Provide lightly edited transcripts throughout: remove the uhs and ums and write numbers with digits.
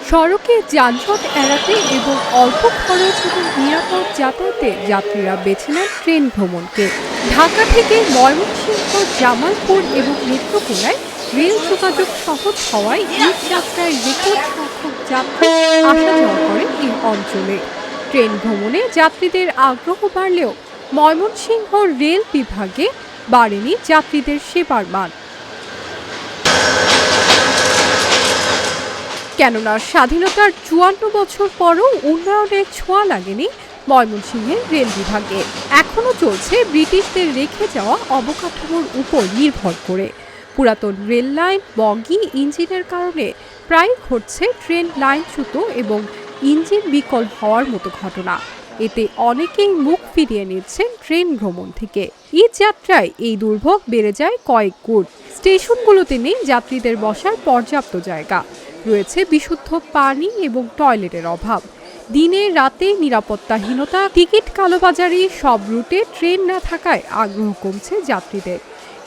সড়কে যানজট এড়াতে এবং অল্প খরচ এবং নিরাপদ যাতায়াতে যাত্রীরা বেছে নেন ট্রেন ভ্রমণকে। ঢাকা থেকে ময়মনসিংহ, জামালপুর এবং নেত্রকোনায় রেল যোগাযোগ সহজ হওয়ায় ঈদ যাত্রায় রেকর্ড সংখ্যক যাত্রী আসা যাওয়া করেন এই অঞ্চলে। ট্রেন ভ্রমণে যাত্রীদের আগ্রহ বাড়লেও ময়মনসিংহ রেল বিভাগে বাড়েনি যাত্রীদের সেবার মান। কেননা স্বাধীনতার ৫৪ বছর পরও উন্নয়নের ছোঁয়া লাগেনি ময়মনসিংহের রেল বিভাগে। এখনও চলছে ব্রিটিশদের রেখে যাওয়া অবকাঠামোর উপর নির্ভর করে। পুরাতন রেল লাইন, বগি, ইঞ্জিনের কারণে প্রায় ঘটছে ট্রেন লাইনচ্যুত এবং ইঞ্জিন বিকল হওয়ার মতো ঘটনা। এতে অনেকেই মুখ ফিরিয়ে নিচ্ছেন ট্রেন ভ্রমণ থেকে। ঈদ যাত্রায় এই দুর্ভোগ বেড়ে যায় কয়েক গুণ। স্টেশনগুলোতে নেই যাত্রীদের বসার পর্যাপ্ত জায়গা, রয়েছে বিশুদ্ধ পানি এবং টয়লেটের অভাব। দিনে রাতে নিরাপত্তাহীনতা, টিকিট কালোবাজারি, সব রুটে ট্রেন না থাকায় আগ্রহ কমছে যাত্রীদের।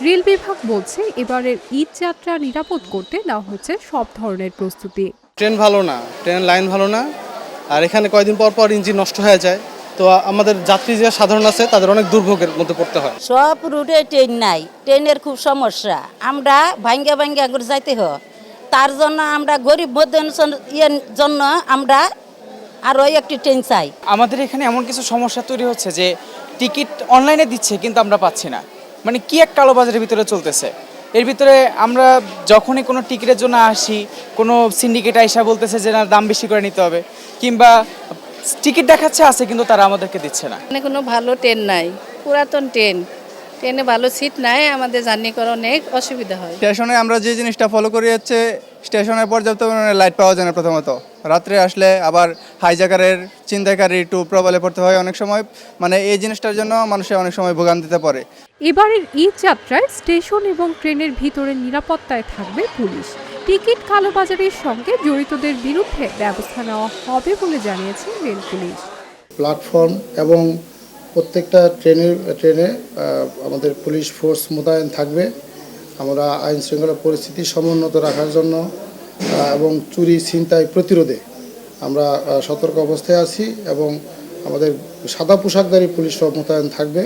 রেল বিভাগ বলছে এবারের ঈদ যাত্রা নিরাপদ করতে নেওয়া হচ্ছে সব ধরনের প্রস্তুতি। ট্রেন ভালো না, ট্রেন লাইন ভালো না, আর এখানে কয়েকদিন পর পর ইঞ্জিন নষ্ট হয়ে যায়। তো আমাদের যাত্রী যে সাধারণ আছে তাদের অনেক দুর্ভোগের মধ্যে পড়তে হয়। সব রুটে ট্রেন নাই, ট্রেনের খুব সমস্যা। আমরা ভাঙ্গা ভাঙ্গা করে যাইতে হয়, তার জন্য আমরা গরিব মধ্যের জন্য আমরা আরও একটি ট্রেন চাই। আমাদের এখানে এমন কিছু সমস্যা তৈরি হচ্ছে যে টিকিট অনলাইনে দিচ্ছে কিন্তু আমরা পাচ্ছি না। মানে কি এক কালোবাজারের ভিতরে চলতেছে। এর ভিতরে আমরা যখনই কোনো টিকিটের জন্য আসি, কোনো সিন্ডিকেট আইসা বলতেছে যে না দাম বেশি করে নিতে হবে, কিংবা টিকিট দেখাচ্ছে আছে কিন্তু তারা আমাদেরকে দিচ্ছে না। মানে কোনো ভালো ট্রেন নাই, পুরাতন ট্রেনে ভালো সিট নাই, আমাদের জার্নি করা অনেক অসুবিধা হয়। স্টেশনে আমরা যে জিনিসটা ফলো করি হচ্ছে স্টেশনে পর্যাপ্ত পরিমাণে লাইট পাওয়া যায় না। প্রথমত রাত্রে আসলে আবার হাইজাকারের ছিনতাইকারী একটু প্রবলে পড়তে হয় অনেক সময়। মানে এই জিনিসটার জন্য মানুষের অনেক সময় ভোগান্তিতে পড়ে। এবারের ঈদ যাত্রায় স্টেশন এবং ট্রেনের ভিতরে নিরাপত্তায় থাকবে পুলিশ। টিকিট কালোবাজারির সঙ্গে জড়িতদের বিরুদ্ধে ব্যবস্থা নেওয়া হবে বলে জানিয়েছে রেল পুলিশ। প্ল্যাটফর্ম এবং প্রত্যেকটা ট্রেনে আমাদের পুলিশ ফোর্স মোতায়েন থাকবে। আমরা আইন শৃঙ্খলা পরিস্থিতি সমুন্নত রাখার জন্য এবং চুরি ছিনতাই প্রতিরোধে আমরা সতর্ক অবস্থায় আছি এবং আমাদের সাদা পোশাকধারী পুলিশরা মোতায়েন থাকবে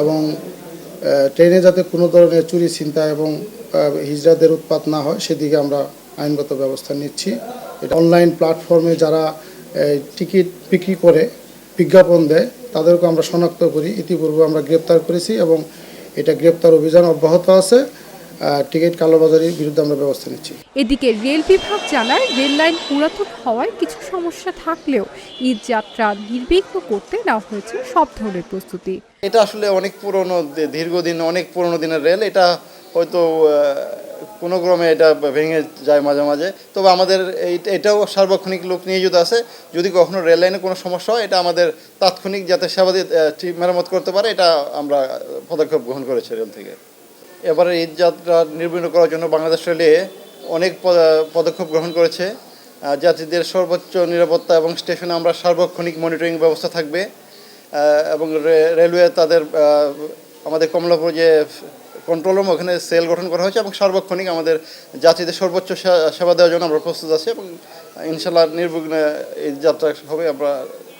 এবং ট্রেনে যাতে কোনো ধরনের চুরি ছিনতাই এবং হিজড়াদের উৎপাত না হয় সেদিকে আমরা আইনগত ব্যবস্থা নিচ্ছি। এটা অনলাইন প্ল্যাটফর্মে যারা টিকিট বিক্রি করে বিজ্ঞাপন দেয় তাদেরকে আমরা শনাক্ত করি। ইতিপূর্বে আমরা গ্রেপ্তার করেছি এবং এটা গ্রেপ্তার অভিযান অব্যাহত আছে। টিকিট কালোবাজারির বিরুদ্ধে আমরা ব্যবস্থা নিচ্ছি। এদিকে রেল বিভাগ জানায় রেল লাইন পুরাতন হওয়ায় কিছু সমস্যা থাকলেও ঈদ যাত্রা নির্বিঘ্ন করতে নেওয়া হয়েছে সব ধরনের প্রস্তুতি। এটা আসলে অনেক পুরনো, দীর্ঘদিন অনেক পুরনো দিনের রেল। এটা হয়তো কোনো ক্রমে এটা ভেঙে যায় মাঝে মাঝে। তবে আমাদের এটাও সার্বক্ষণিক লোক নিয়োজিত আছে। যদি কখনো রেল লাইনে কোনো সমস্যা হয় এটা আমাদের তাৎক্ষণিক যাতে সেবা দিয়ে মেরামত করতে পারে এটা আমরা পদক্ষেপ গ্রহণ করেছি রেল থেকে। এবারে ঈদ যাত্রা নির্বিঘ্ন করার জন্য বাংলাদেশ রেলে অনেক পদক্ষেপ গ্রহণ করেছে। যাত্রীদের সর্বোচ্চ নিরাপত্তা এবং স্টেশনে আমরা সার্বক্ষণিক মনিটরিং ব্যবস্থা থাকবে এবং রেলওয়ে তাদের আমাদের কমলাপুর যে কন্ট্রোল রুম ওখানে সেল গঠন করা হয়েছে এবং সার্বক্ষণিক আমাদের যাত্রীদের সর্বোচ্চ সেবা দেওয়ার জন্য আমরা প্রস্তুত আছি এবং ইনশাআল্লাহ নির্বিঘ্নে এই যাত্রা হবে আমরা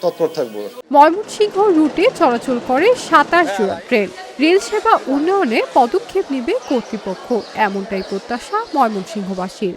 তৎপর থাকবো। ময়মনসিংহ রুটে চলাচল করে ২৭ জোড়া ট্রেন। রেল সেবা উন্নয়নে পদক্ষেপ নেবে কর্তৃপক্ষ, এমনটাই প্রত্যাশা ময়মনসিংহবাসীর।